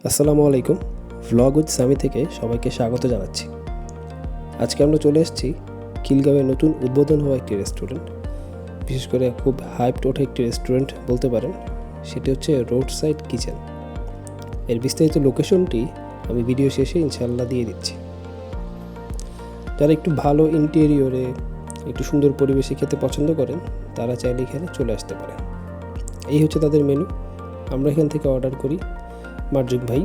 আসসালামু আলাইকুম। Vlog with Sami থেকে সবাইকে স্বাগত জানাচ্ছি। আজকে আমরা চলে এসেছি খিলগাঁওয়ে নতুন উদ্বোধন হওয়া একটি রেস্টুরেন্ট, বিশেষ করে খুব হাইপড ওঠা একটি রেস্টুরেন্ট বলতে পারেন। সেটি হচ্ছে রোড সাইড কিচেন। এর বিস্তারিত লোকেশনটি আমি ভিডিও শেষে ইনশাআল্লাহ দিয়ে দিচ্ছি। যারা একটু ভালো ইন্টেরিয়রে একটু সুন্দর পরিবেশে খেতে পছন্দ করেন তারা চাইলে এখানে চলে আসতে পারেন। এই হচ্ছে তাদের মেনু। আমরা এখান থেকে অর্ডার করি মার্জুক ভাই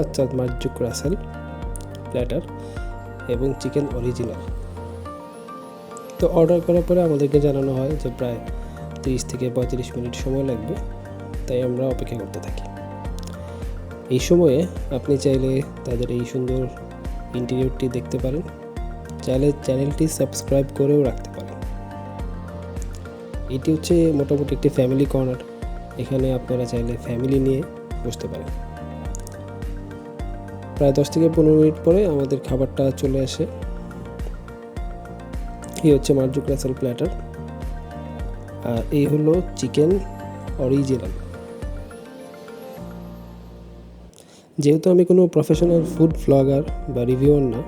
অর্থাৎ মার্জুক রাসেল প্ল্যাটার এবং চিকেন অরিজিনাল। তো অর্ডার করার পরে আমাদেরকে জানানো হয় যে প্রায় 30 থেকে 35 মিনিট সময় লাগবে, তাই আমরা অপেক্ষা করতে থাকি। এই সময়ে আপনি চাইলে তাদের এই সুন্দর ইন্টেরিয়রটি দেখতে পারেন, চাইলে চ্যানেলটি সাবস্ক্রাইব করেও রাখতে পারেন। এটি হচ্ছে মোটামুটি একটি ফ্যামিলি কর্নার। এখানে আপনারা চাইলে ফ্যামিলি নিয়ে বসতে পারেন। প্রায় 10 থেকে 15 মিনিট পরে আমাদের খাবারটা চলে আসে। এই হচ্ছে মার্জুক রাসেল প্ল্যাটার, আর এই হলো চিকেন অরিজিনাল। যেহেতু আমি কোনো প্রফেশনাল ফুড ব্লগার বা রিভিউয়ার না,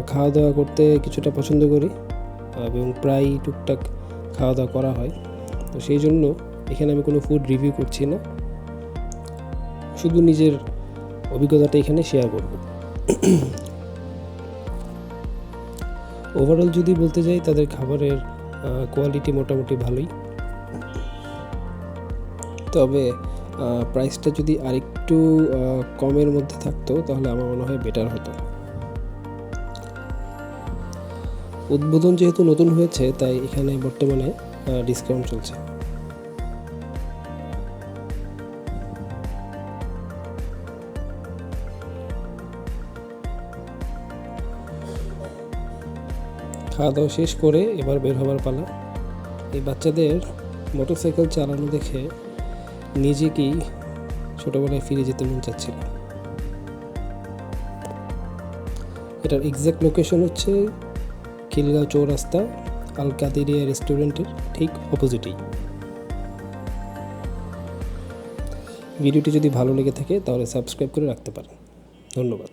খাওয়া দাওয়া করতে কিছুটা পছন্দ করি এবং প্রায় টুকটাক খাওয়া দাওয়া করা হয়। তো সেই জন্য এখানে আমি কোনো ফুড রিভিউ করছি না, শুধু নিজের অভিজ্ঞতাটা এখানে শেয়ার করব। ওভারঅল যদি বলতে যাই, তাদের খাবারের কোয়ালিটি মোটামুটি ভালোই, তবে প্রাইসটা যদি আরেকটু কমের মধ্যে থাকতো তাহলে আমার মনে হয় বেটার হতো। উদ্বোধন যেহেতু নতুন হয়েছে তাই এখানে বর্তমানে ডিসকাউন্ট চলছে। খাওয়া দাওয়া শেষ করে এবার বের হবার পালা। এই বাচ্চাদের মোটরসাইকেল চালানো দেখে নিজেকেই ছোটোবেলায় ফিরে যেতে মন চাচ্ছিল। এটার এক্স্যাক্ট লোকেশন হচ্ছে খিলগাঁও চৌরাস্তা আল কাদেরিয়া রেস্টুরেন্টের ঠিক অপোজিটেই। ভিডিওটি যদি ভালো লেগে থাকে তাহলে সাবস্ক্রাইব করে রাখতে পারেন। ধন্যবাদ।